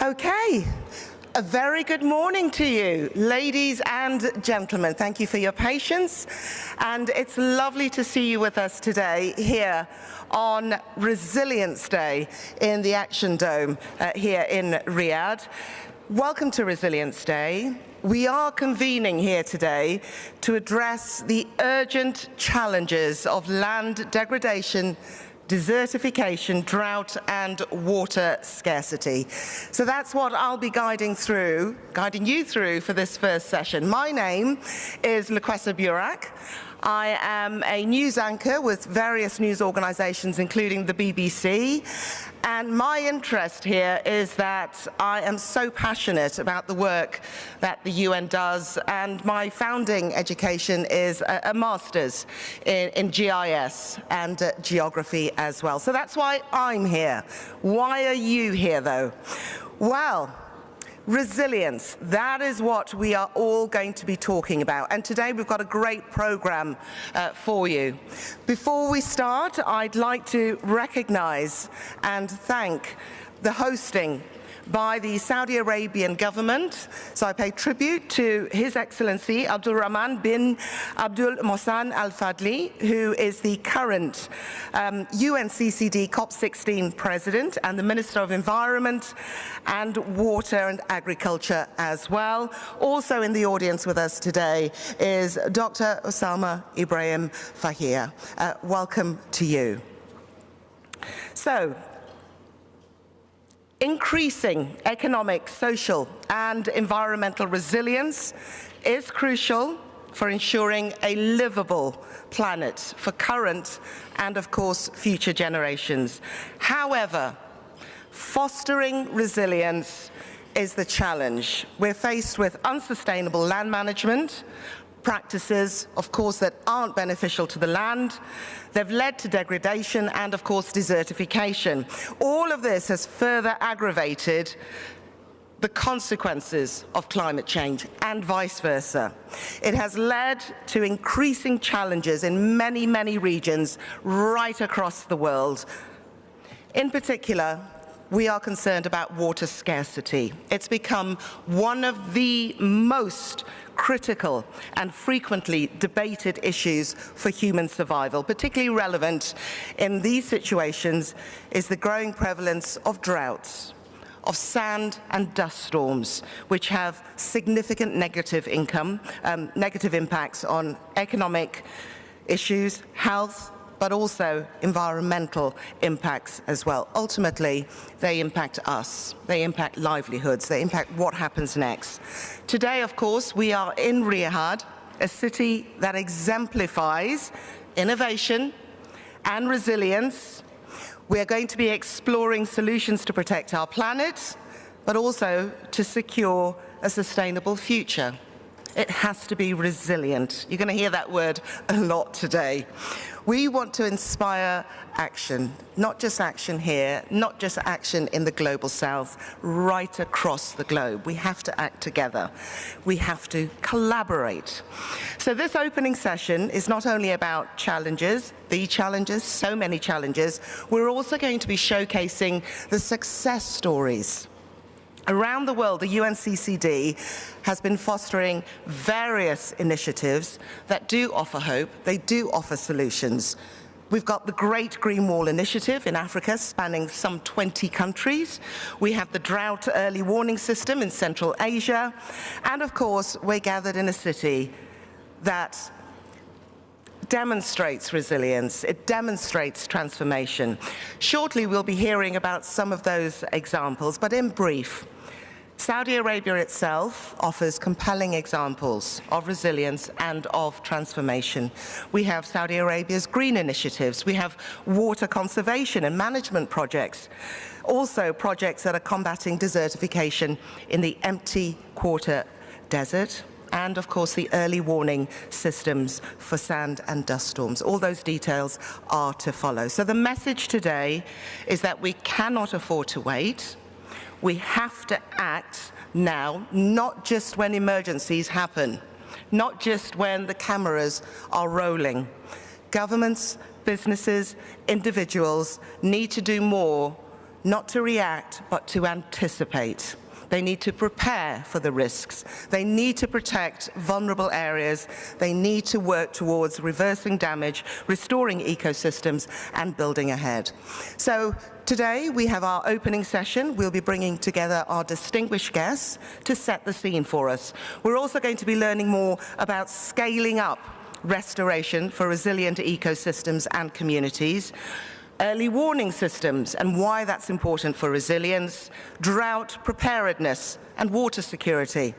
Okay, a very good morning to you, ladies and gentlemen. Thank you for your patience, and it's lovely to see you with us today here on Resilience Day in the Action Dome here in Riyadh. Welcome to Resilience Day. We are convening here today to address the urgent challenges of land degradation, desertification, drought, and water scarcity. So that's what I'll be guiding you through for this first session. My name is Lukwesa Burak. I am a news anchor with various news organizations, including the BBC. And my interest here is that I am so passionate about the work that the UN does, and my founding education is a master's in GIS and geography as well. So that's why I'm here. Why are you here, though? Well, resilience, that is what we are all going to be talking about. And today we've got a great program for you. Before we start, I'd like to recognize and thank the hosting by the Saudi Arabian government. So I pay tribute to His Excellency Abdul Rahman bin Abdul Mohsen Al Fadli, who is the current UNCCD COP16 President and the Minister of Environment and Water and Agriculture as well. Also in the audience with us today is Dr. Osama Ibrahim Fahia. Welcome to you. So, increasing economic, social, and environmental resilience is crucial for ensuring a livable planet for current and, of course, future generations. However, fostering resilience is the challenge. We're faced with unsustainable land management, practices, of course, that aren't beneficial to the land. They've led to degradation and, of course, desertification. All of this has further aggravated the consequences of climate change and vice versa. It has led to increasing challenges in many, many regions right across the world. In particular, we are concerned about water scarcity. It's become one of the most critical and frequently debated issues for human survival. Particularly relevant in these situations is the growing prevalence of droughts, of sand and dust storms, which have significant negative impacts on economic issues, health, but also environmental impacts as well. Ultimately, they impact us, they impact livelihoods, they impact what happens next. Today, of course, we are in Riyadh, a city that exemplifies innovation and resilience. We are going to be exploring solutions to protect our planet, but also to secure a sustainable future. It has to be resilient. You're going to hear that word a lot today. We want to inspire action, not just action here, not just action in the global south, right across the globe. We have to act together. We have to collaborate. So this opening session is not only about challenges, so many challenges. We're also going to be showcasing the success stories. Around the world, the UNCCD has been fostering various initiatives that do offer hope, they do offer solutions. We've got the Great Green Wall Initiative in Africa, spanning some 20 countries. We have the Drought Early Warning System in Central Asia. And of course, we're gathered in a city that demonstrates resilience, it demonstrates transformation. Shortly, we'll be hearing about some of those examples, but in brief, Saudi Arabia itself offers compelling examples of resilience and of transformation. We have Saudi Arabia's green initiatives. We have water conservation and management projects. Also projects that are combating desertification in the empty quarter desert. And of course the early warning systems for sand and dust storms. All those details are to follow. So the message today is that we cannot afford to wait. We have to act now, not just when emergencies happen, not just when the cameras are rolling. Governments, businesses, individuals need to do more not to react, but to anticipate. They need to prepare for the risks. They need to protect vulnerable areas. They need to work towards reversing damage, restoring ecosystems, and building ahead. So today we have our opening session. We'll be bringing together our distinguished guests to set the scene for us. We're also going to be learning more about scaling up restoration for resilient ecosystems and communities, early warning systems and why that's important for resilience, drought preparedness and water security,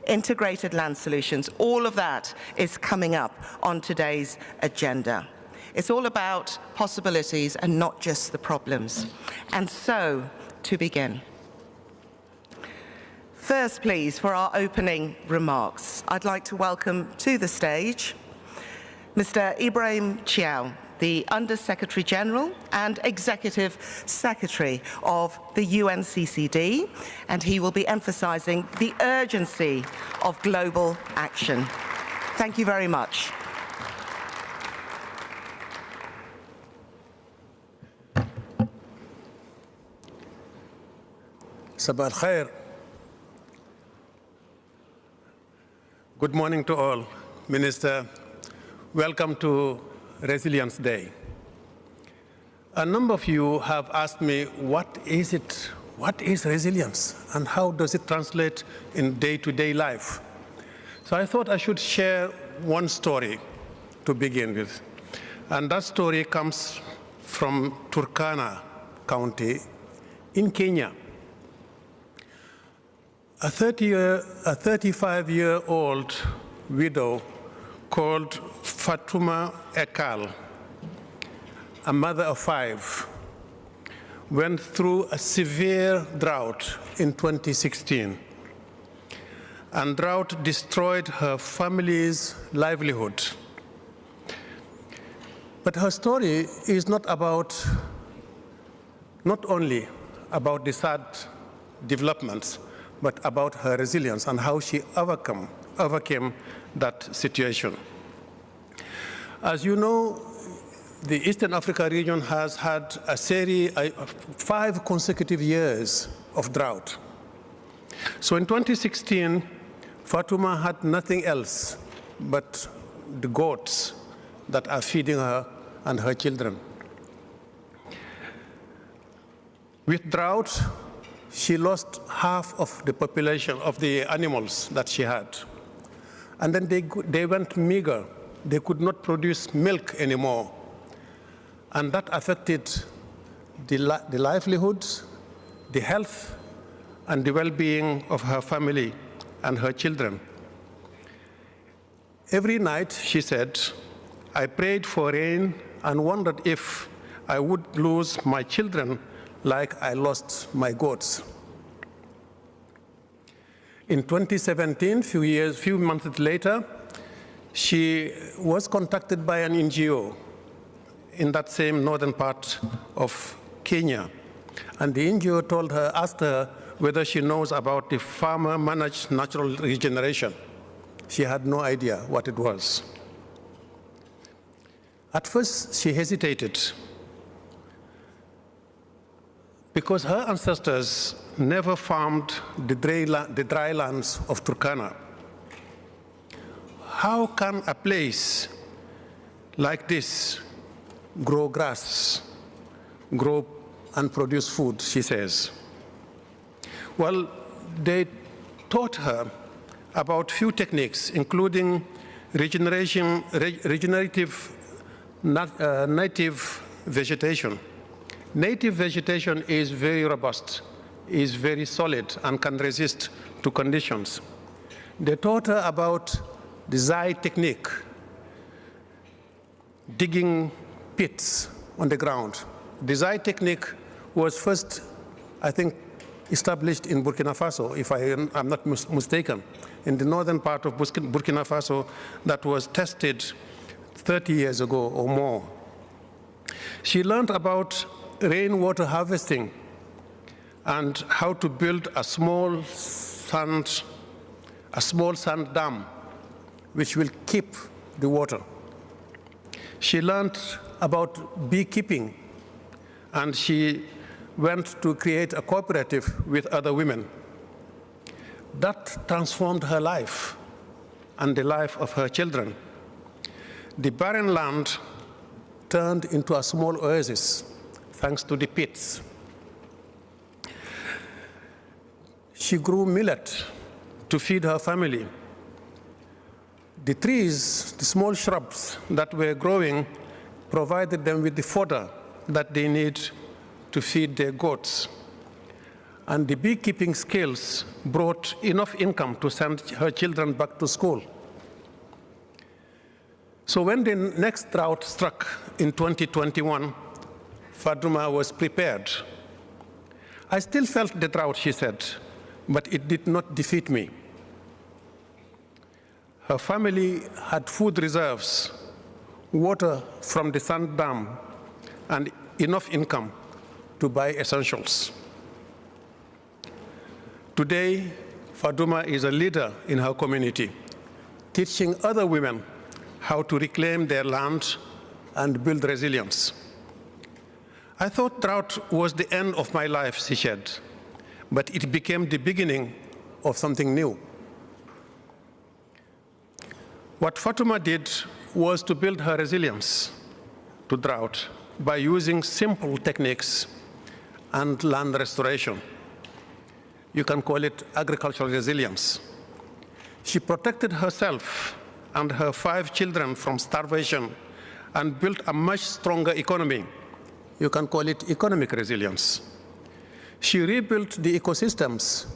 integrated land solutions. All of that is coming up on today's agenda. It's all about possibilities and not just the problems. And so, to begin. First, please, for our opening remarks, I'd like to welcome to the stage Mr. Ibrahim Chiao, the Under-Secretary General and Executive Secretary of the UNCCD, and he will be emphasizing the urgency of global action. Thank you very much. Sabah al-Khair. Good morning to all. Minister, welcome to Resilience Day. A number of you have asked me, what is resilience and how does it translate in day-to-day life? So I thought I should share one story to begin with. And that story comes from Turkana County in Kenya. A 35-year-old widow called Fatuma Ekal, a mother of 5, went through a severe drought in 2016. And drought destroyed her family's livelihood. But her story is not only about the sad developments, but about her resilience and how she overcame that situation. As you know, the Eastern Africa region has had a series of 5 consecutive years of drought. So in 2016, Fatuma had nothing else but the goats that are feeding her and her children. With drought, she lost half of the population of the animals that she had. And then they went meager. They could not produce milk anymore. And that affected the livelihoods, the health, and the well-being of her family and her children. Every night, she said, I prayed for rain and wondered if I would lose my children like I lost my goats. In 2017, few months later, she was contacted by an NGO in that same northern part of Kenya. And the NGO asked her whether she knows about the farmer-managed natural regeneration. She had no idea what it was. At first, she hesitated because her ancestors never farmed the dry lands of Turkana. How can a place like this grow grass, grow and produce food, she says? Well, they taught her about few techniques, including regenerative native vegetation. Native vegetation is very robust, is very solid, and can resist to conditions. They taught her about the Zai technique, digging pits on the ground. The Zai technique was first, I think, established in Burkina Faso, if I'm not mistaken, in the northern part of Burkina Faso, that was tested 30 years ago or more. She learned about rainwater harvesting and how to build a small sand dam which will keep the water. She learned about beekeeping, and she went to create a cooperative with other women. That transformed her life and the life of her children. The barren land turned into a small oasis thanks to the pits. She grew millet to feed her family. The trees, the small shrubs that were growing, provided them with the fodder that they need to feed their goats. And the beekeeping skills brought enough income to send her children back to school. So when the next drought struck in 2021, Faduma was prepared. I still felt the drought, she said, but it did not defeat me. Her family had food reserves, water from the sand dam, and enough income to buy essentials. Today, Faduma is a leader in her community, teaching other women how to reclaim their land and build resilience. I thought drought was the end of my life, she said, but it became the beginning of something new. What Fatuma did was to build her resilience to drought by using simple techniques and land restoration. You can call it agricultural resilience. She protected herself and her 5 children from starvation and built a much stronger economy. You can call it economic resilience. She rebuilt the ecosystems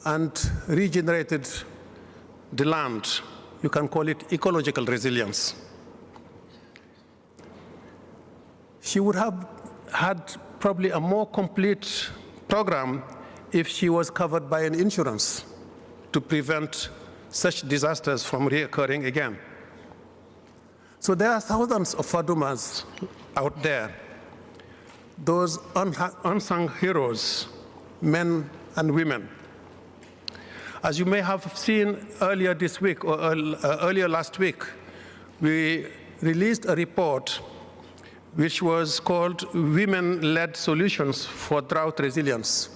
and regenerated the land. You can call it ecological resilience. She would have had probably a more complete program if she was covered by an insurance to prevent such disasters from reoccurring again. So there are thousands of Fadumas out there, those unsung heroes, men and women. As you may have seen earlier this week or earlier last week, we released a report which was called Women-Led Solutions for Drought Resilience.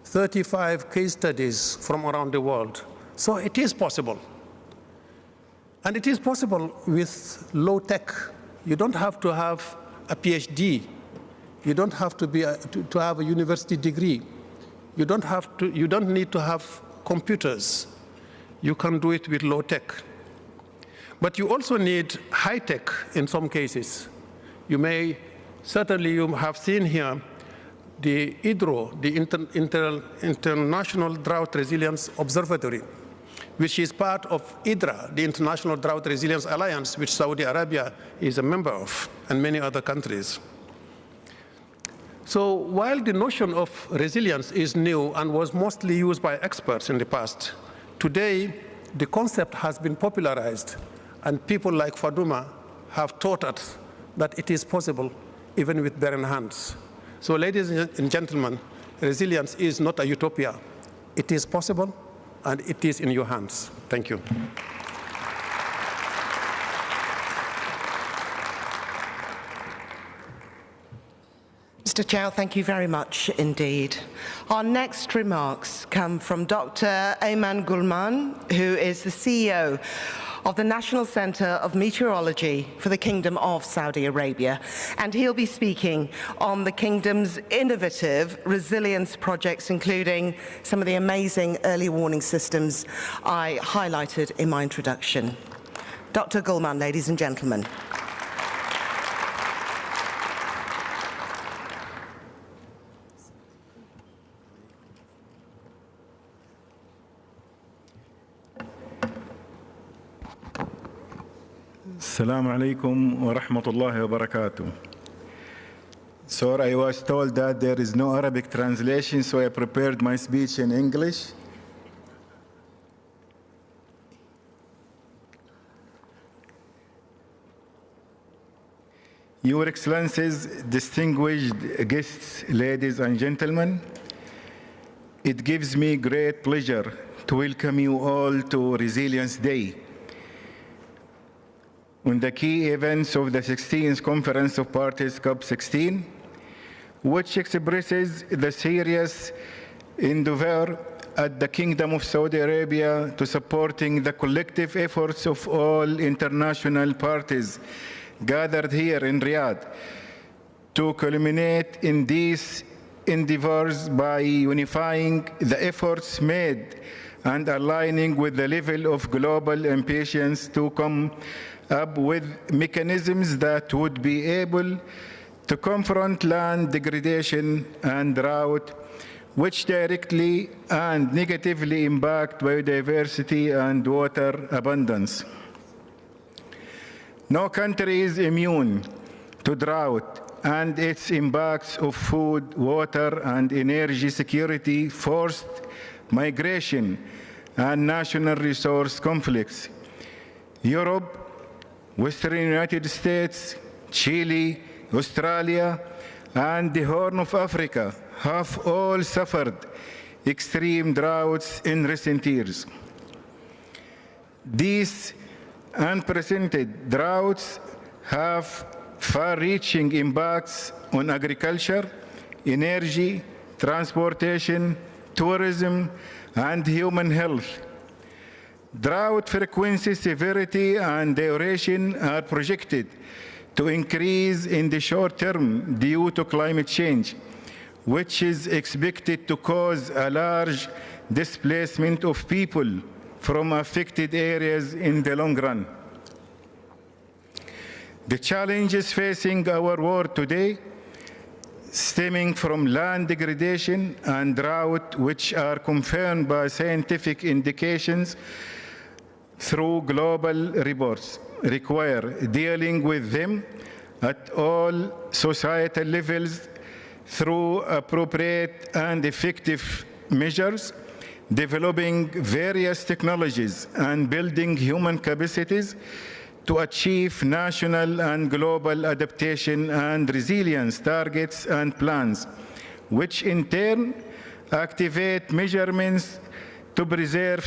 35 case studies from around the world. So it is possible. And it is possible with low tech. You don't have to have a PhD. You don't have to have a university degree. You don't need to have computers. You can do it with low tech. But you also need high tech in some cases. You have seen here the IDRO, the International Drought Resilience Observatory, which is part of IDRA, the International Drought Resilience Alliance, which Saudi Arabia is a member of, and many other countries. So while the notion of resilience is new and was mostly used by experts in the past, today the concept has been popularized, and people like Faduma have taught us that it is possible even with barren hands. So ladies and gentlemen, resilience is not a utopia. It is possible, and it is in your hands. Thank you. Mr. Chow, thank you very much indeed. Our next remarks come from Dr. Ayman Gulman, who is the CEO of the National Center of Meteorology for the Kingdom of Saudi Arabia, and he'll be speaking on the Kingdom's innovative resilience projects, including some of the amazing early warning systems I highlighted in my introduction. Dr. Gulman, ladies and gentlemen. Assalamu alaikum wa rahmatullahi wa barakatuh. So I was told that there is no Arabic translation, so I prepared my speech in English. Your Excellencies, distinguished guests, ladies and gentlemen, it gives me great pleasure to welcome you all to Resilience Day, on the key events of the 16th Conference of Parties COP16, which expresses the serious endeavor at the Kingdom of Saudi Arabia to supporting the collective efforts of all international parties gathered here in Riyadh to culminate in these endeavors by unifying the efforts made and aligning with the level of global ambitions to come up with mechanisms that would be able to confront land degradation and drought, which directly and negatively impact biodiversity and water abundance. No country is immune to drought and its impacts of food, water, and energy security, forced migration, and national resource conflicts. Europe, Western United States, Chile, Australia, and the Horn of Africa have all suffered extreme droughts in recent years. These unprecedented droughts have far-reaching impacts on agriculture, energy, transportation, tourism, and human health. Drought frequency, severity, and duration are projected to increase in the short term due to climate change, which is expected to cause a large displacement of people from affected areas in the long run. The challenges facing our world today, stemming from land degradation and drought, which are confirmed by scientific indications through global reports, require dealing with them at all societal levels through appropriate and effective measures, developing various technologies and building human capacities to achieve national and global adaptation and resilience targets and plans, which in turn activate measurements to preserve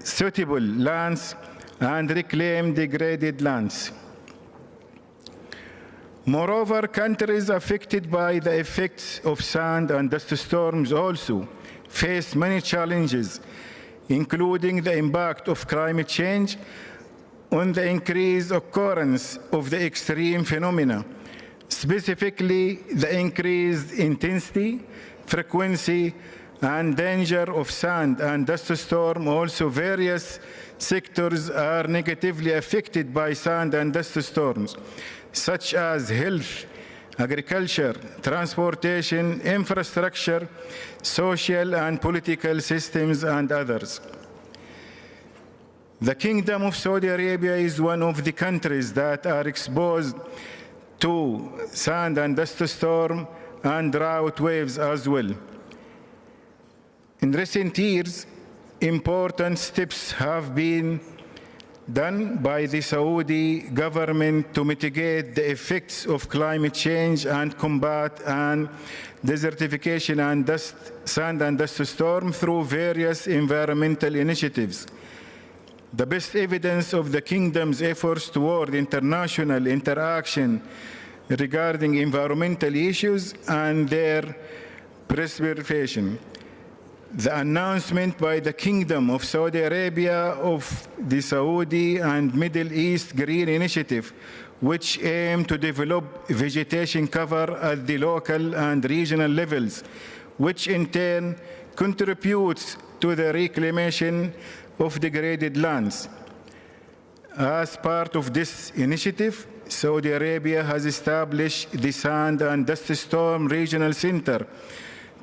suitable lands and reclaim degraded lands. Moreover, countries affected by the effects of sand and dust storms also face many challenges, including the impact of climate change on the increased occurrence of the extreme phenomena, specifically the increased intensity, frequency, and danger of sand and dust storm. Also, various sectors are negatively affected by sand and dust storms, such as health, agriculture, transportation, infrastructure, social and political systems, and others. The Kingdom of Saudi Arabia is one of the countries that are exposed to sand and dust storm and drought waves as well. In recent years, important steps have been done by the Saudi government to mitigate the effects of climate change and combat and desertification and sand and dust storm through various environmental initiatives. The best evidence of the Kingdom's efforts toward international interaction regarding environmental issues and their preservation. The announcement by the Kingdom of Saudi Arabia of the Saudi and Middle East Green Initiative, which aim to develop vegetation cover at the local and regional levels, which in turn contributes to the reclamation of degraded lands. As part of this initiative, Saudi Arabia has established the Sand and Dust Storm Regional Center,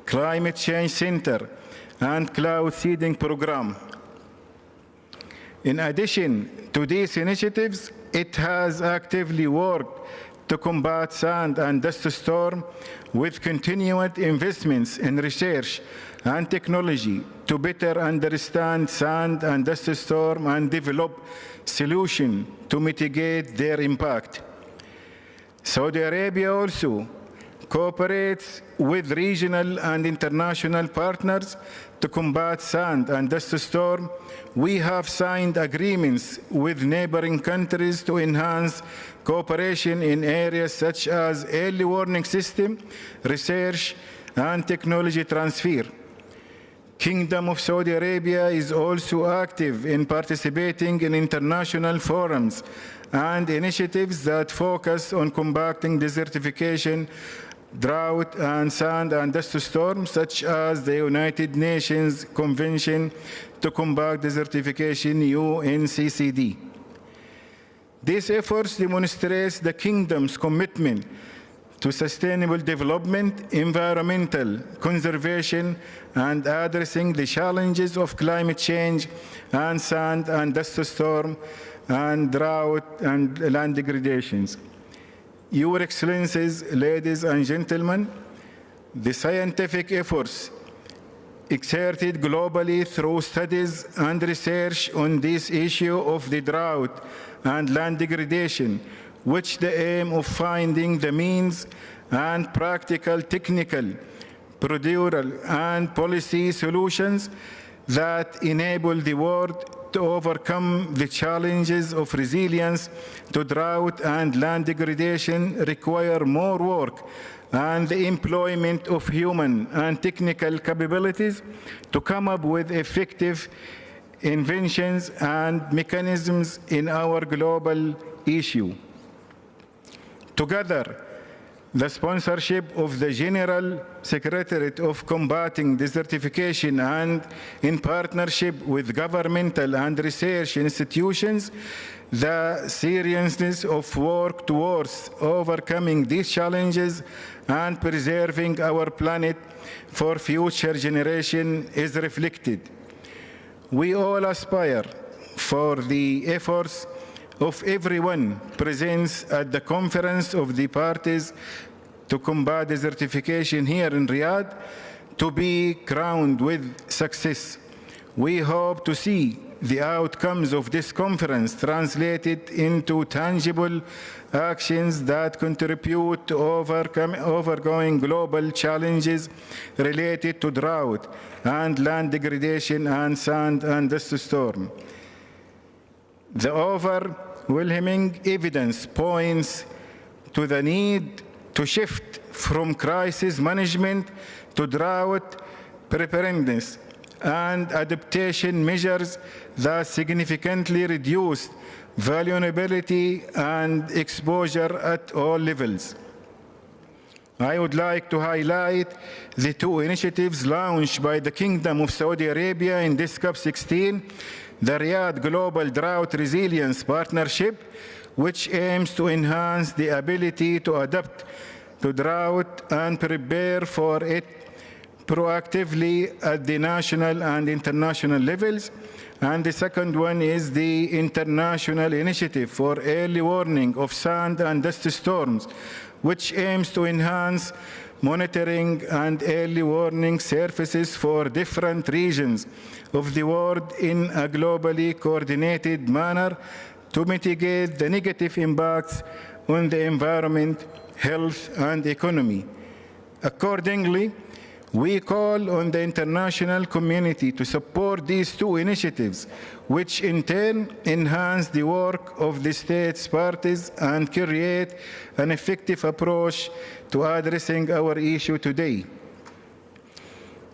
Climate Change Center, and Cloud Seeding Program. In addition to these initiatives, it has actively worked to combat sand and dust storm with continued investments in research and technology to better understand sand and dust storm and develop solutions to mitigate their impact. Saudi Arabia also cooperates with regional and international partners to combat sand and dust storm. We have signed agreements with neighboring countries to enhance cooperation in areas such as early warning system, research, and technology transfer. Kingdom of Saudi Arabia is also active in participating in international forums and initiatives that focus on combating desertification, drought, and sand and dust storms, such as the United Nations Convention to Combat Desertification, UNCCD. These efforts demonstrate the Kingdom's commitment to sustainable development, environmental conservation, and addressing the challenges of climate change and sand and dust storm and drought and land degradations. Your Excellencies, ladies and gentlemen, the scientific efforts exerted globally through studies and research on this issue of the drought and land degradation, which the aim of finding the means and practical, technical, procedural, and policy solutions that enable the world to overcome the challenges of resilience to drought and land degradation require more work and the employment of human and technical capabilities to come up with effective inventions and mechanisms in our global issue. Together, the sponsorship of the General Secretariat of Combating Desertification and in partnership with governmental and research institutions, the seriousness of work towards overcoming these challenges and preserving our planet for future generations is reflected. We all aspire for the efforts of everyone present at the Conference of the Parties to Combat Desertification here in Riyadh to be crowned with success. We hope to see the outcomes of this conference translated into tangible actions that contribute to overcoming global challenges related to drought and land degradation and sand and dust storm. The overwhelming evidence points to the need to shift from crisis management to drought preparedness and adaptation measures that significantly reduce vulnerability and exposure at all levels. I would like to highlight the two initiatives launched by the Kingdom of Saudi Arabia in this COP16, the Riyadh Global Drought Resilience Partnership, which aims to enhance the ability to adapt to drought and prepare for it proactively at the national and international levels. And the second one is the International Initiative for Early Warning of Sand and Dust Storms, which aims to enhance monitoring and early warning services for different regions of the world in a globally coordinated manner to mitigate the negative impacts on the environment, health, and economy. Accordingly, we call on the international community to support these two initiatives, which in turn enhance the work of the states parties and create an effective approach to addressing our issue today.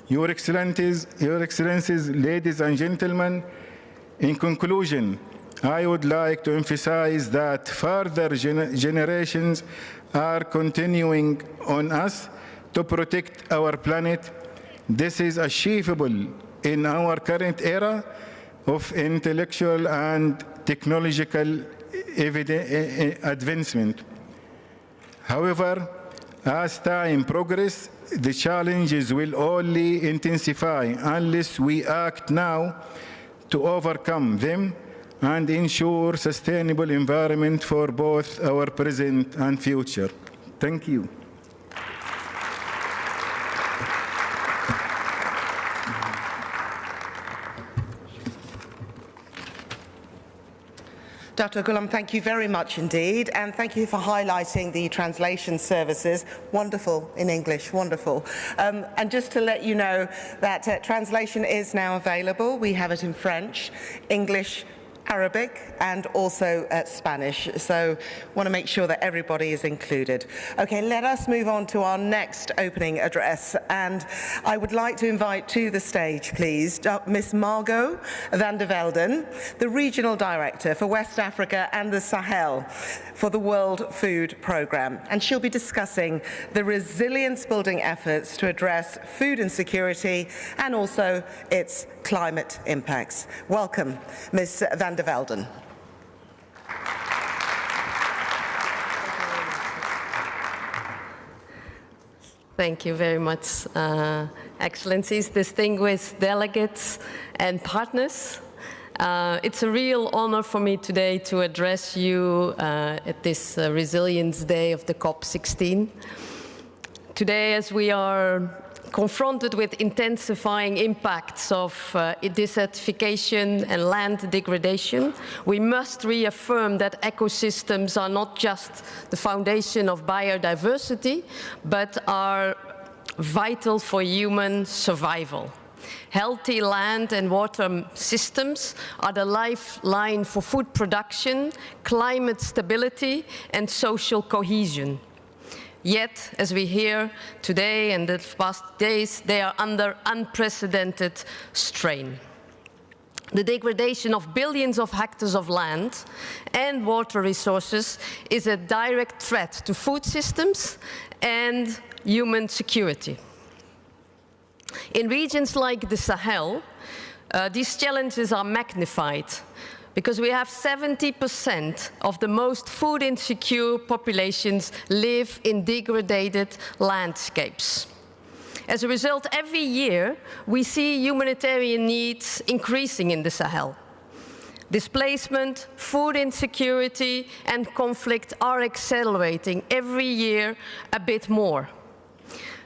Your Excellencies, ladies and gentlemen, in conclusion, I would like to emphasize that further generations are continuing on us to protect our planet. This is achievable in our current era of intellectual and technological advancement. However, as time progresses, the challenges will only intensify unless we act now to overcome them and ensure sustainable environment for both our present and future. Thank you. Dr. Ghulam, thank you very much indeed, and thank you for highlighting the translation services. Wonderful in English, wonderful. And just to let you know that translation is now available. We have it in French, English, Arabic, and also Spanish. So want to make sure that everybody is included. Okay, let us move on to our next opening address. And I would like to invite to the stage, please, Ms. Margot van der Velden, the Regional Director for West Africa and the Sahel for the World Food Programme. And she'll be discussing the resilience-building efforts to address food insecurity and also its climate impacts. Welcome, Ms. van der Velden. Thank you very much, Excellencies, distinguished delegates and partners. It's a real honor for me today to address you at this Resilience Day of the COP16. Today, as we are confronted with intensifying impacts of desertification and land degradation, we must reaffirm that ecosystems are not just the foundation of biodiversity, but are vital for human survival. Healthy land and water systems are the lifeline for food production, climate stability, and social cohesion. Yet, as we hear today and the past days, they are under unprecedented strain. The degradation of billions of hectares of land and water resources is a direct threat to food systems and human security. In regions like the Sahel, these challenges are magnified because we have 70% of the most food insecure populations live in degraded landscapes. As a result, every year we see humanitarian needs increasing in the Sahel. Displacement, food insecurity, and conflict are accelerating every year a bit more.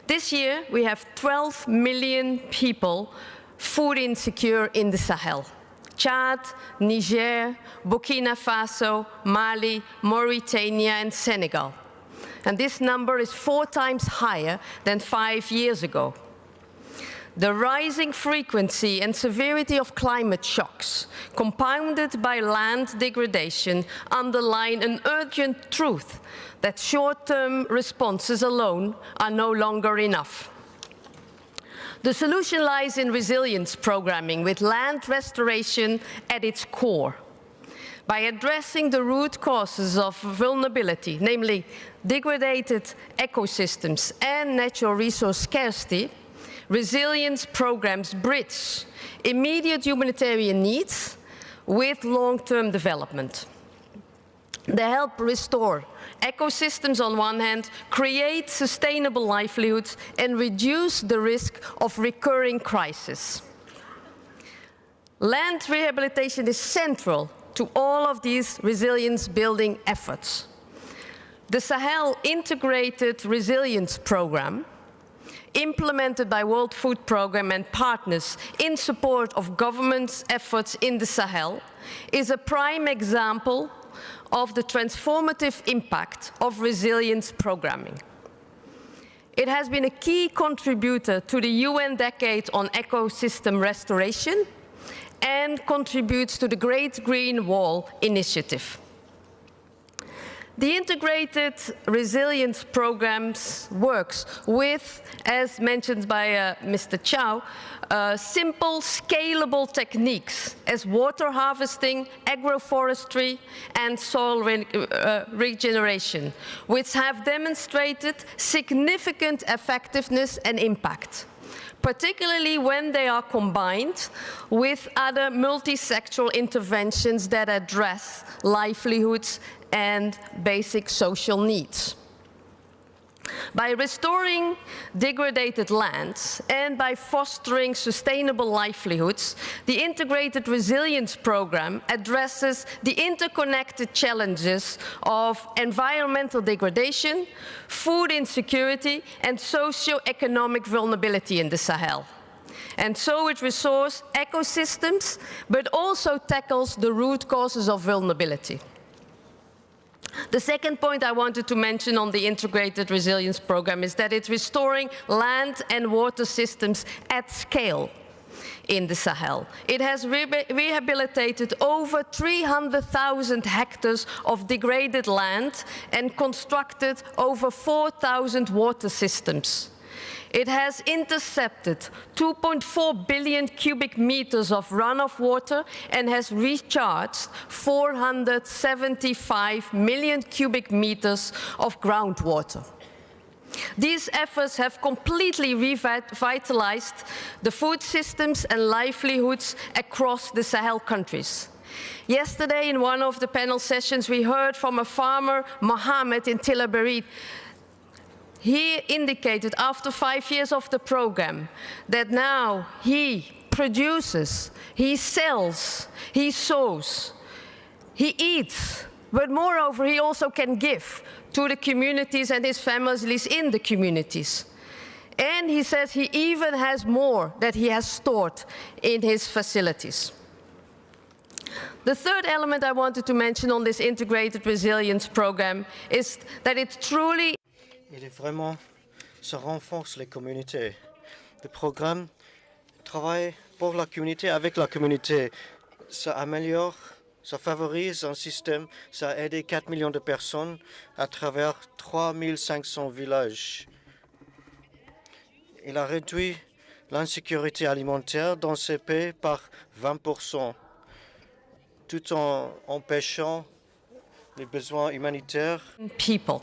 This year we have 12 million people food insecure in the Sahel. Chad, Niger, Burkina Faso, Mali, Mauritania, and Senegal. And this number is 4 times higher than 5 years ago. The rising frequency and severity of climate shocks, compounded by land degradation, underline an urgent truth that short-term responses alone are no longer enough. The solution lies in resilience programming with land restoration at its core. By addressing the root causes of vulnerability, namely degraded ecosystems and natural resource scarcity, resilience programs bridge immediate humanitarian needs with long-term development. They help restore ecosystems on one hand, create sustainable livelihoods, and reduce the risk of recurring crises. Land rehabilitation is central to all of these resilience-building efforts. The Sahel Integrated Resilience Programme, implemented by World Food Programme and partners in support of governments' efforts in the Sahel, is a prime example of the transformative impact of resilience programming. It has been a key contributor to the UN Decade on Ecosystem Restoration and contributes to the Great Green Wall initiative. The integrated resilience programs works with, as mentioned by Mr. Chow, simple, scalable techniques as water harvesting, agroforestry, and soil regeneration, which have demonstrated significant effectiveness and impact, particularly when they are combined with other multi-sectoral interventions that address livelihoods and basic social needs. By restoring degraded lands and by fostering sustainable livelihoods, the Integrated Resilience Programme addresses the interconnected challenges of environmental degradation, food insecurity, and socio-economic vulnerability in the Sahel. And so it restores ecosystems, but also tackles the root causes of vulnerability. The second point I wanted to mention on the Integrated Resilience Program is that it's restoring land and water systems at scale in the Sahel. It has rehabilitated over 300,000 hectares of degraded land and constructed over 4,000 water systems. It has intercepted 2.4 billion cubic meters of runoff water and has recharged 475 million cubic meters of groundwater. These efforts have completely revitalized the food systems and livelihoods across the Sahel countries. Yesterday, in one of the panel sessions, we heard from a farmer, Mohammed, in Tillaberi. He indicated after 5 years of the program that now he produces, he sells, he sows, he eats, but moreover he also can give to the communities and his families in the communities. And he says he even has more that he has stored in his facilities. The third element I wanted to mention on this Integrated Resilience Program is that it truly ça renforce les communautés. Le programme travaille pour la communauté, avec la communauté. Ça améliore, ça favorise un système, ça a aidé 4 millions de personnes à travers 3500 villages. Il a réduit l'insécurité alimentaire dans ces pays par 20%, tout en empêchant les besoins humanitaires. People.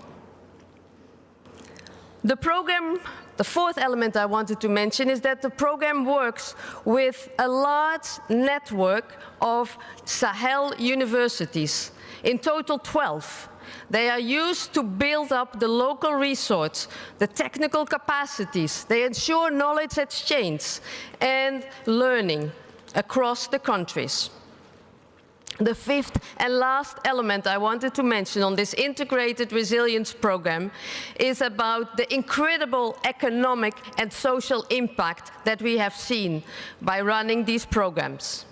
The program, the fourth element I wanted to mention is that the program works with a large network of Sahel universities, in total 12. They are used to build up the local resource, the technical capacities. They ensure knowledge exchange and learning across the countries. The fifth and last element I wanted to mention on this Integrated Resilience Program is about the incredible economic and social impact that we have seen by running these programs.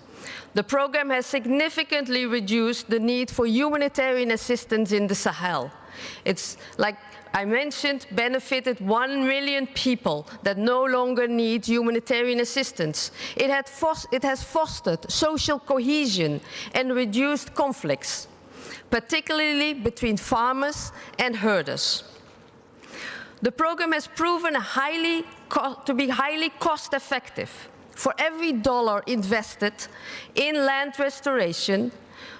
The program has significantly reduced the need for humanitarian assistance in the Sahel. It's, like I mentioned, benefited 1 million people that no longer need humanitarian assistance. It has fostered social cohesion and reduced conflicts, particularly between farmers and herders. The program has proven to be highly cost-effective. For every dollar invested in land restoration,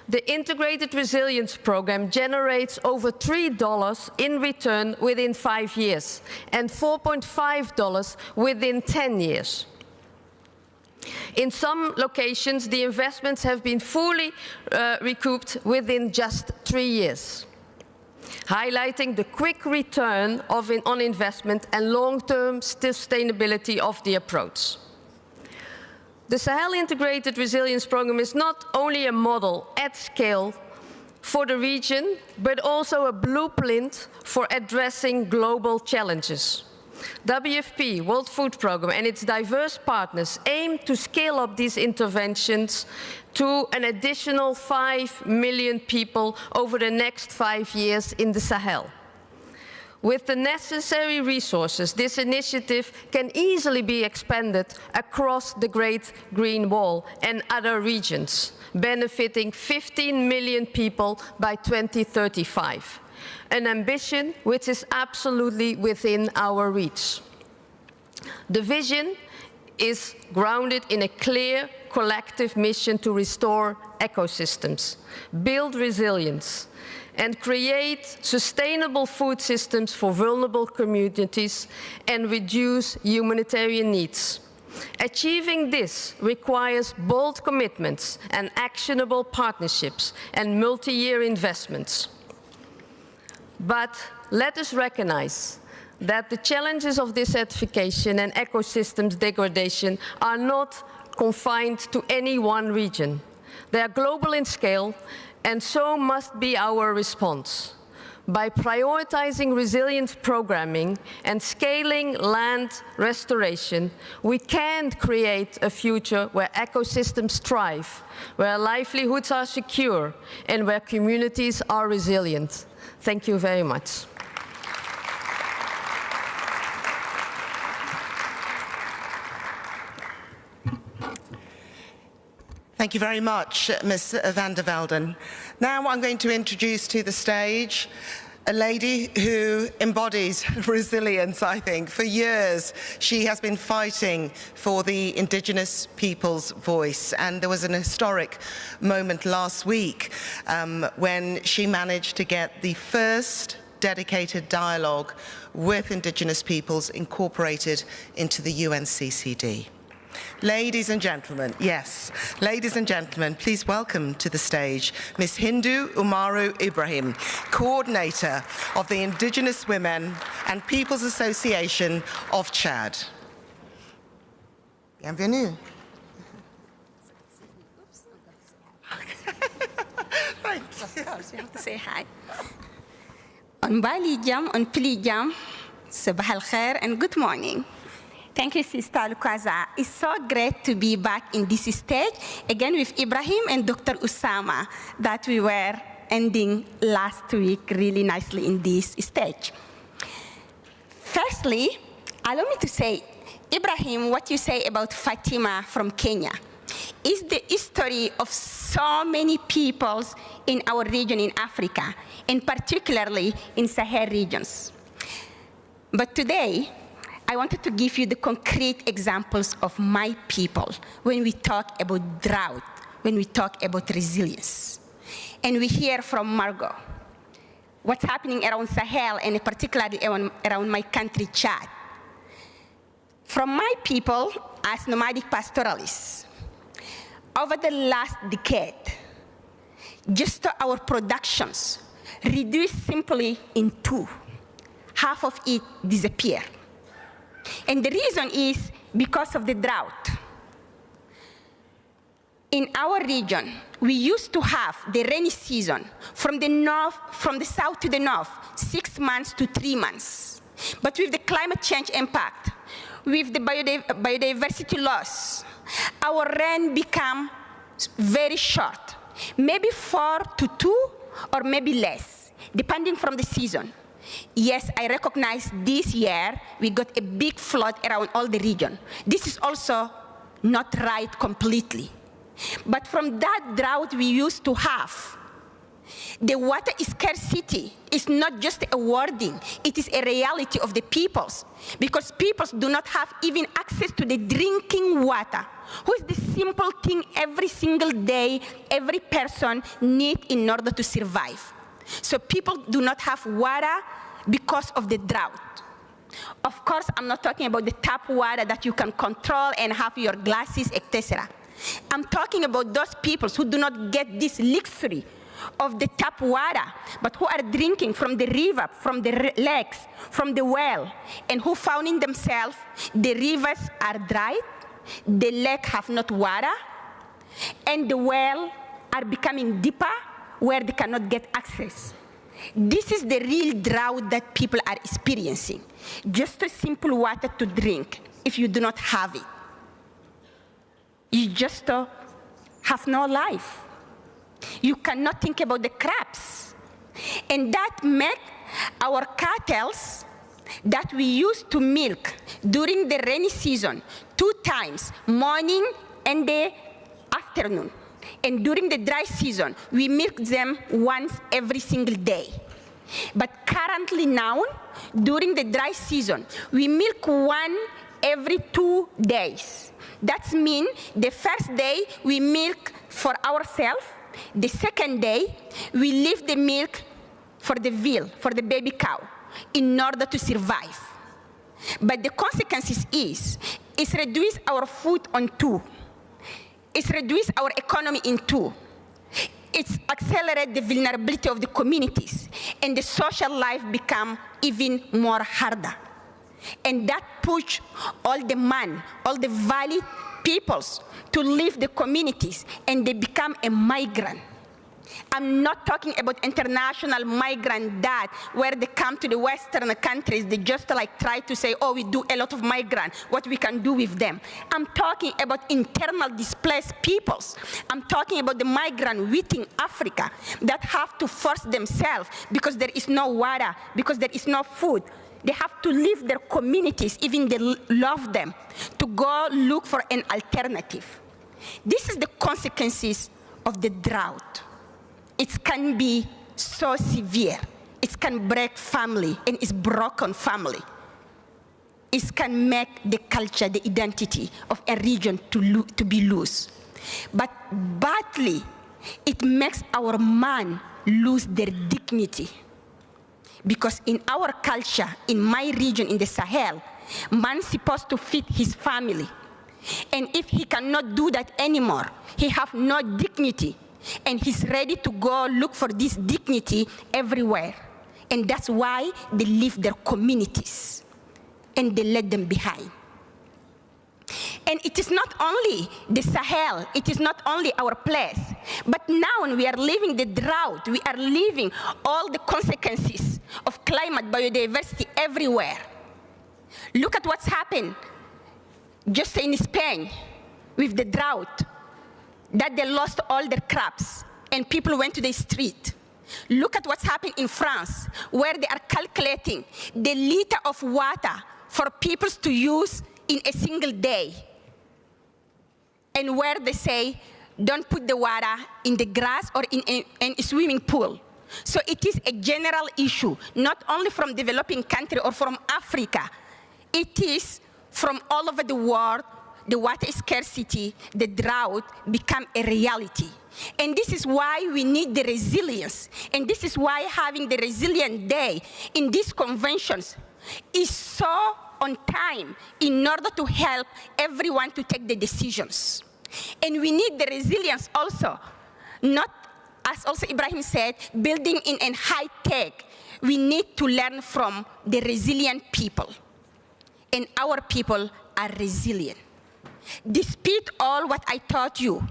the Integrated Resilience Program generates over $3 in return within 5 years and $4.5 within 10 years. In some locations, the investments have been fully recouped within just 3 years, highlighting the quick return on investment and long-term sustainability of the approach. The Sahel Integrated Resilience Program is not only a model at scale for the region, but also a blueprint for addressing global challenges. WFP, World Food Programme, and its diverse partners aim to scale up these interventions to an additional 5 million people over the next 5 years in the Sahel. With the necessary resources, this initiative can easily be expanded across the Great Green Wall and other regions, benefiting 15 million people by 2035, an ambition which is absolutely within our reach. The vision is grounded in a clear collective mission to restore ecosystems, build resilience, and create sustainable food systems for vulnerable communities and reduce humanitarian needs. Achieving this requires bold commitments and actionable partnerships and multi-year investments. But let us recognize that the challenges of desertification and ecosystems degradation are not confined to any one region. They are global in scale, and so must be our response. By prioritizing resilience programming and scaling land restoration, we can create a future where ecosystems thrive, where livelihoods are secure, and where communities are resilient. Thank you very much. Thank you very much, Ms. van der Velden. Now I'm going to introduce to the stage a lady who embodies resilience, I think. For years, she has been fighting for the indigenous people's voice. And there was an historic moment last week when she managed to get the first dedicated dialogue with indigenous peoples incorporated into the UNCCD. Ladies and gentlemen, yes, ladies and gentlemen, please welcome to the stage Ms. Hindu Umaru Ibrahim, coordinator of the Indigenous Women and Peoples Association of Chad. Bienvenue. Thanks. You have to say hi. On Bali Jam, on Pili Jam, Sabah al Khair and good morning. Thank you, Sister Lukwaza. It's so great to be back in this stage, again with Ibrahim and Dr. Usama, that we were ending last week really nicely in this stage. Firstly, allow me to say, Ibrahim, what you say about Fatima from Kenya is the history of so many peoples in our region in Africa, and particularly in Sahel regions. But today, I wanted to give you the concrete examples of my people when we talk about drought, when we talk about resilience. And we hear from Margot what's happening around Sahel and particularly around my country, Chad. From my people as nomadic pastoralists, over the last decade, just our productions reduced simply in two. Half of it disappeared. And the reason is because of the drought. In our region, we used to have the rainy season from the south to the north, 6 months to 3 months. But with the climate change impact, with the biodiversity loss, our rain became very short, maybe 4 to 2 or maybe less, depending from the season. Yes, I recognize this year we got a big flood around all the region. This is also not right completely. But from that drought we used to have, the water scarcity is not just a wording, it is a reality of the peoples, because peoples do not have even access to the drinking water, which is the simple thing every single day every person needs in order to survive. So people do not have water because of the drought. Of course, I'm not talking about the tap water that you can control and have your glasses, etc. I'm talking about those people who do not get this luxury of the tap water, but who are drinking from the river, from the lakes, from the well, and who found in themselves the rivers are dry, the lake have not water, and the well are becoming deeper where they cannot get access. This is the real drought that people are experiencing. Just a simple water to drink if you do not have it. You just have no life. You cannot think about the crops. And that makes our cattle that we used to milk during the rainy season 2 times, morning and the afternoon. And during the dry season, we milk them once every single day. But currently now, during the dry season, we milk one every 2 days. That means the first day we milk for ourselves, the second day we leave the milk for the veal, for the baby cow, in order to survive. But the consequences is, it's reduce our food on 2. It's reduce our economy in 2. It's accelerate the vulnerability of the communities, and the social life become even more harder. And that push all the man, all the valley peoples to leave the communities, and they become a migrant. I'm not talking about international migrant that where they come to the Western countries, they just like try to say, oh, we do a lot of migrant, what we can do with them. I'm talking about internal displaced peoples. I'm talking about the migrant within Africa that have to force themselves because there is no water, because there is no food. They have to leave their communities, even they love them, to go look for an alternative. This is the consequences of the drought. It can be so severe. It can break family, and it's broken family. It can make the culture, the identity of a region to be loose. But badly, it makes our man lose their dignity. Because in our culture, in my region, in the Sahel, man's supposed to feed his family. And if he cannot do that anymore, he have no dignity. And he's ready to go look for this dignity everywhere. And that's why they leave their communities and they let them behind. And it is not only the Sahel, it is not only our place, but now when we are living the drought, we are living all the consequences of climate biodiversity everywhere. Look at what's happened just in Spain with the drought, that they lost all their crops and people went to the street. Look at what's happened in France, where they are calculating the liter of water for people to use in a single day. And where they say, don't put the water in the grass or in a swimming pool. So it is a general issue, not only from developing country or from Africa. It is from all over the world. The water scarcity, the drought become a reality. And this is why we need the resilience. And this is why having the Resilient Day in these conventions is so on time in order to help everyone to take the decisions. And we need the resilience also, not, as also Ibrahim said, building in a high tech. We need to learn from the resilient people. And our people are resilient. Despite all what I taught you,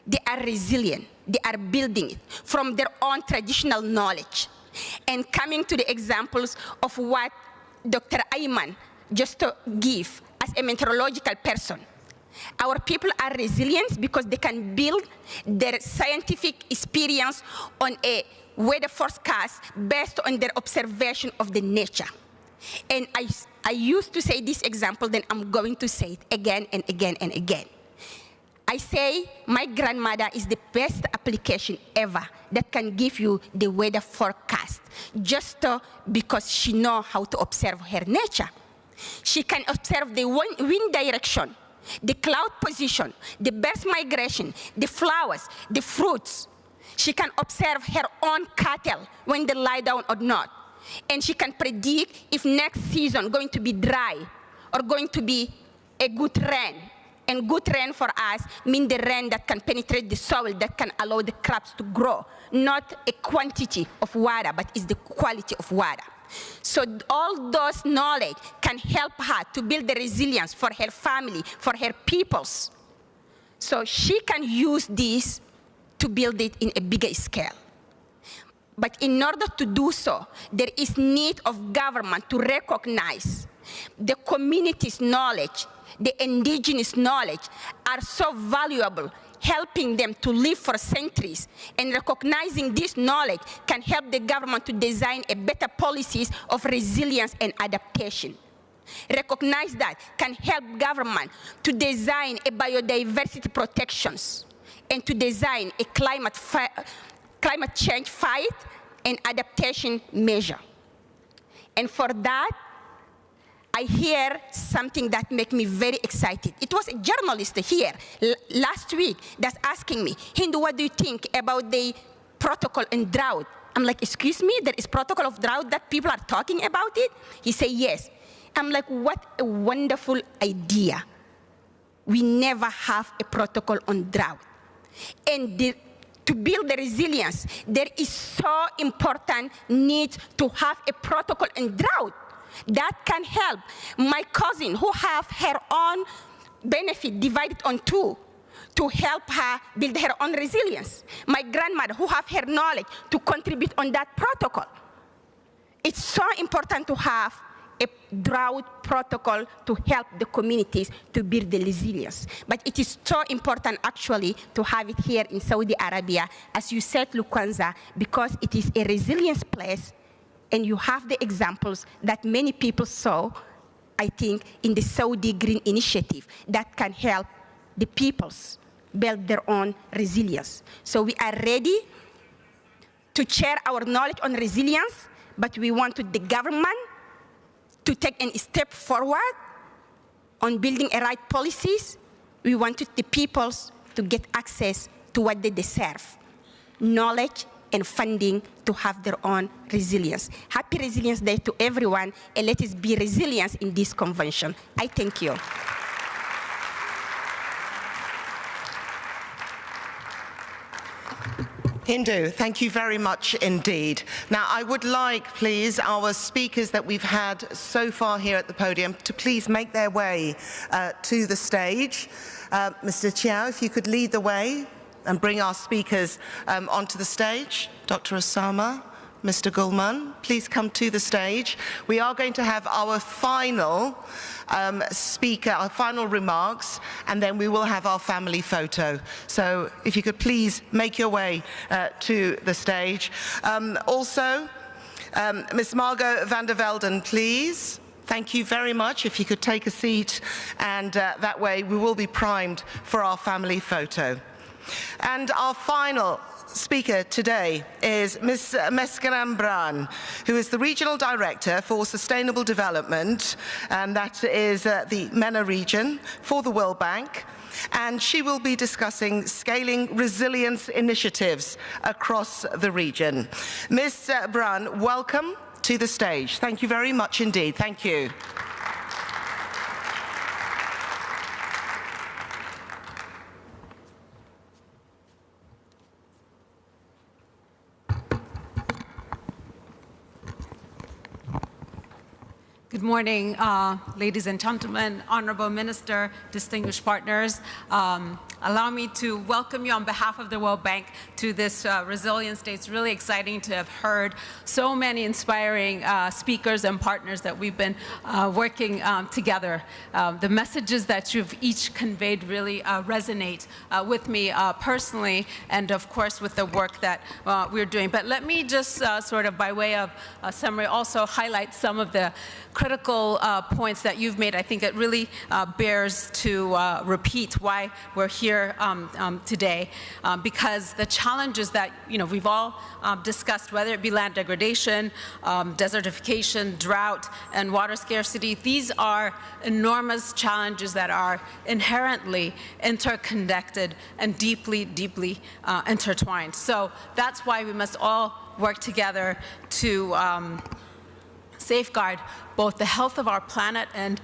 they are resilient. They are building it from their own traditional knowledge. And coming to the examples of what Dr. Ayman just to give as a meteorological person. Our people are resilient because they can build their scientific experience on a weather forecast based on their observation of the nature. And I used to say this example, then I'm going to say it again and again and again. I say my grandmother is the best application ever that can give you the weather forecast, just because she knows how to observe her nature. She can observe the wind direction, the cloud position, the birds migration, the flowers, the fruits. She can observe her own cattle when they lie down or not. And she can predict if next season going to be dry or going to be a good rain. And good rain for us means the rain that can penetrate the soil, that can allow the crops to grow. Not a quantity of water, but it's the quality of water. So all those knowledge can help her to build the resilience for her family, for her peoples. So she can use this to build it in a bigger scale. But in order to do so, there is need of government to recognize the community's knowledge, the indigenous knowledge are so valuable, helping them to live for centuries. And recognizing this knowledge can help the government to design a better policies of resilience and adaptation. Recognize that can help government to design a biodiversity protections and to design a climate change fight and adaptation measure. And for that, I hear something that makes me very excited. It was a journalist here last week that's asking me, Hindu, what do you think about the protocol in drought? I'm like, excuse me, there is protocol of drought that people are talking about it? He said, yes. I'm like, what a wonderful idea. We never have a protocol on drought. And to build the resilience, there is so important need to have a protocol in drought that can help my cousin who have her own benefit divided on two to help her build her own resilience. My grandmother, who have her knowledge to contribute on that protocol. It's so important to have a drought protocol to help the communities to build the resilience. But it is so important actually to have it here in Saudi Arabia, as you said, Lukwanza, because it is a resilience place, and you have the examples that many people saw, I think, in the Saudi Green Initiative that can help the peoples build their own resilience. So we are ready to share our knowledge on resilience, but we wanted the government to take a step forward on building a right policies. We wanted the peoples to get access to what they deserve, knowledge and funding to have their own resilience. Happy Resilience Day to everyone, and let us be resilient in this convention. I thank you. Hindu, thank you very much indeed. Now, I would like, please, our speakers that we've had so far here at the podium to please make their way to the stage. Mr. Chiao, if you could lead the way and bring our speakers onto the stage. Dr. Osama, Mr. Gulman, please come to the stage. We are going to have our final speaker, our final remarks, and then we will have our family photo. So if you could please make your way to the stage. Also, Ms. Margot van der Velden, please. Thank you very much. If you could take a seat, and that way we will be primed for our family photo. And our final speaker today is Ms. Meskaram Bran, who is the Regional Director for Sustainable Development, and that is the MENA region for the World Bank. And she will be discussing scaling resilience initiatives across the region. Ms. Bran, welcome to the stage. Thank you very much indeed. Thank you. Good morning, ladies and gentlemen, Honorable Minister, distinguished partners. Allow me to welcome you on behalf of the World Bank to this Resilience Day. It's really exciting to have heard so many inspiring speakers and partners that we've been working together. The messages that you've each conveyed really resonate with me personally, and of course with the work that we're doing. But let me just sort of by way of a summary also highlight some of the critical points that you've made. I think it really bears to repeat why we're here today, because the challenges that we've all discussed, whether it be land degradation, desertification, drought, and water scarcity, these are enormous challenges that are inherently interconnected and deeply, deeply intertwined. So that's why we must all work together to safeguard both the health of our planet and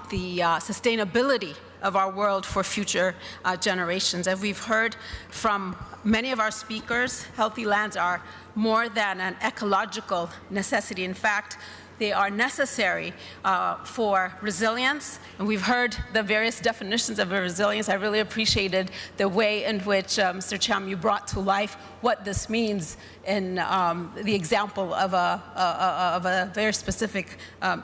the sustainability of our world for future generations. As we've heard from many of our speakers, healthy lands are more than an ecological necessity. In fact, they are necessary for resilience, and we've heard the various definitions of resilience. I really appreciated the way in which, Mr. Cham, you brought to life what this means in the example of a very specific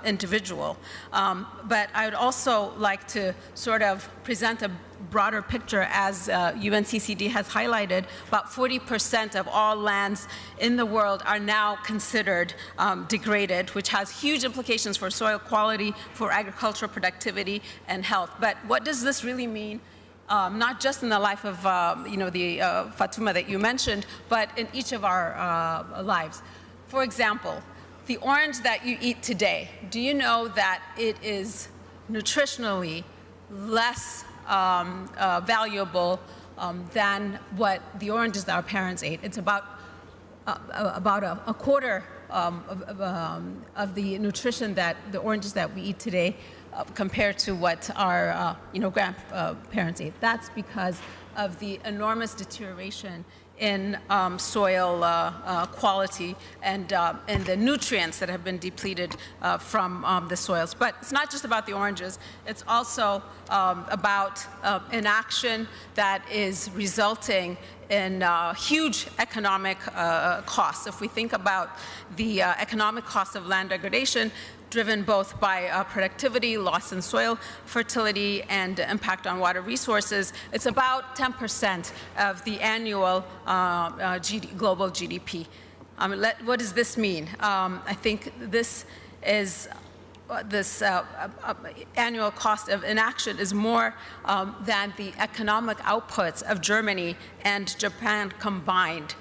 individual. But I would also like to sort of present a broader picture. As UNCCD has highlighted, about 40% of all lands in the world are now considered degraded, which has huge implications for soil quality, for agricultural productivity and health. But what does this really mean? Not just in the life of the Fatuma that you mentioned, but in each of our lives. For example, the orange that you eat today, do you know that it is nutritionally less valuable than what the oranges that our parents ate? It's about a quarter of the nutrition that the oranges that we eat today compared to what our grandparents ate. That's because of the enormous deterioration in soil quality and the nutrients that have been depleted from the soils. But it's not just about the oranges. It's also about inaction that is resulting in huge economic costs. If we think about the economic cost of land degradation, driven both by productivity, loss in soil fertility, and impact on water resources, it's about 10% of the annual global GDP. What does this mean? I think this is this annual cost of inaction is more than the economic outputs of Germany and Japan combined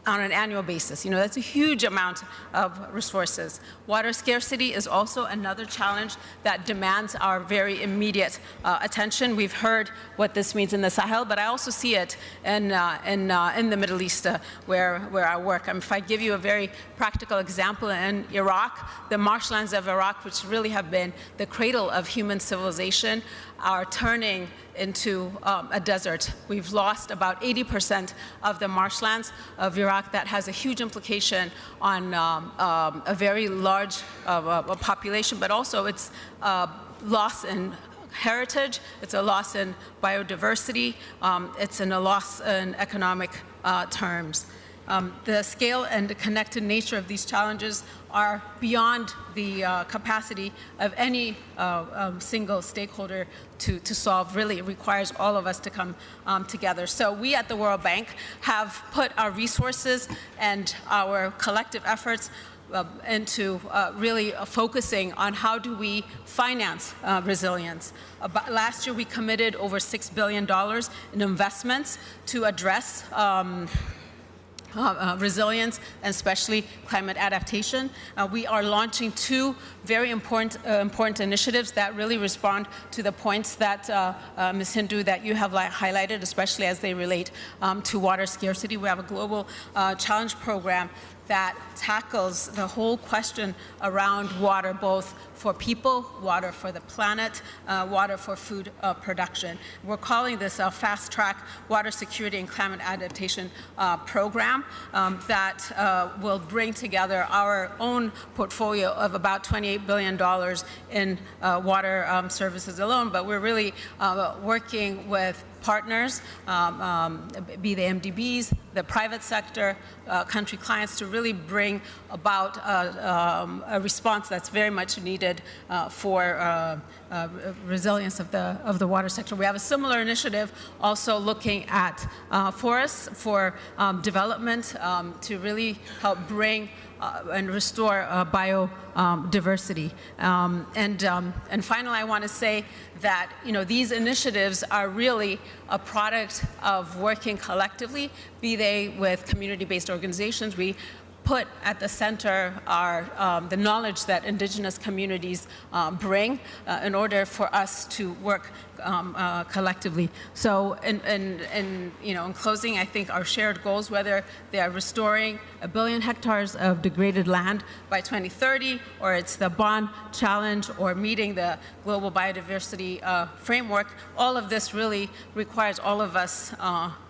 on an annual basis. You know, that's a huge amount of resources. Water scarcity is also another challenge that demands our very immediate attention. We've heard what this means in the Sahel, but I also see it in the Middle East where I work. If I give you a very practical example, in Iraq, the marshlands of Iraq, which really have been the cradle of human civilization, are turning into a desert. We've lost about 80% of the marshlands of Iraq. That has a huge implication on a very large population, but also it's loss in heritage, it's a loss in biodiversity, it's a loss in economic terms. The scale and the connected nature of these challenges are beyond the capacity of any single stakeholder to solve. Really, it requires all of us to come together. So we at the World Bank have put our resources and our collective efforts into really focusing on how do we finance resilience. Last year, we committed over $6 billion in investments to address resilience, and especially climate adaptation. We are launching two very important initiatives that really respond to the points that Ms. Hindu, that you have highlighted, especially as they relate to water scarcity. We have a global challenge program that tackles the whole question around water, both for people, water for the planet, water for food production. We're calling this a fast-track water security and climate adaptation program that will bring together our own portfolio of about $28 billion in water services alone, but we're really working with partners, be they MDBs, the private sector, country clients, to really bring about a response that's very much needed for resilience of the water sector. We have a similar initiative also looking at forests for development to really help bring and restore biodiversity. And finally, I want to say that these initiatives are really a product of working collectively, be they with community-based organizations. We put at the center the knowledge that indigenous communities bring in order for us to work collectively. So in closing, I think our shared goals, whether they are restoring 1 billion hectares of degraded land by 2030, or it's the Bonn Challenge, or meeting the global biodiversity framework, all of this really requires all of us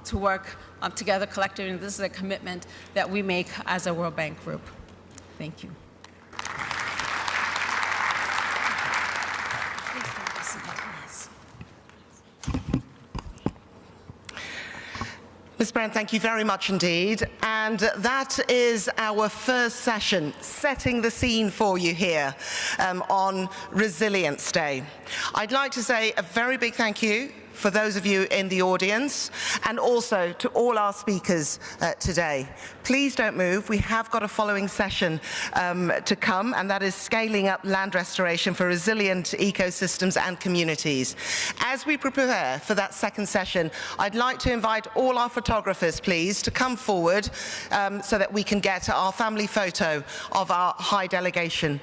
to work together collectively, and this is a commitment that we make as a World Bank group. Thank you. Ms. Brown, thank you very much indeed. And that is our first session, setting the scene for you here on Resilience Day. I'd like to say a very big thank you for those of you in the audience, and also to all our speakers today. Please don't move. We have got a following session to come, and that is scaling up land restoration for resilient ecosystems and communities. As we prepare for that second session, I'd like to invite all our photographers, please, to come forward so that we can get our family photo of our high delegation,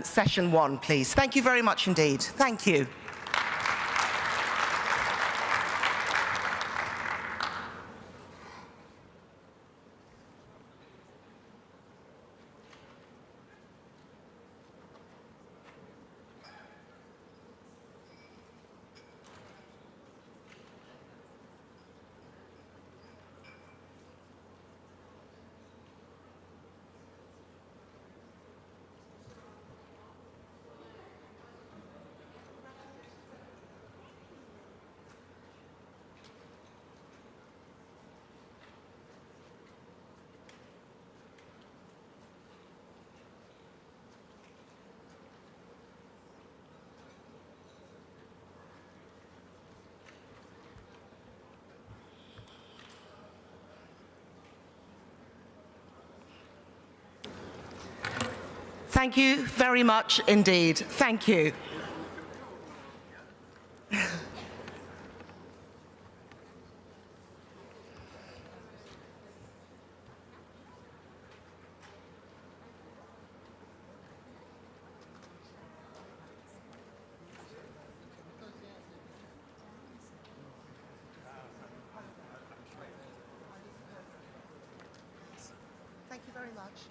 session 1, please. Thank you very much indeed. Thank you. Thank you very much indeed. Thank you. Thank you very much.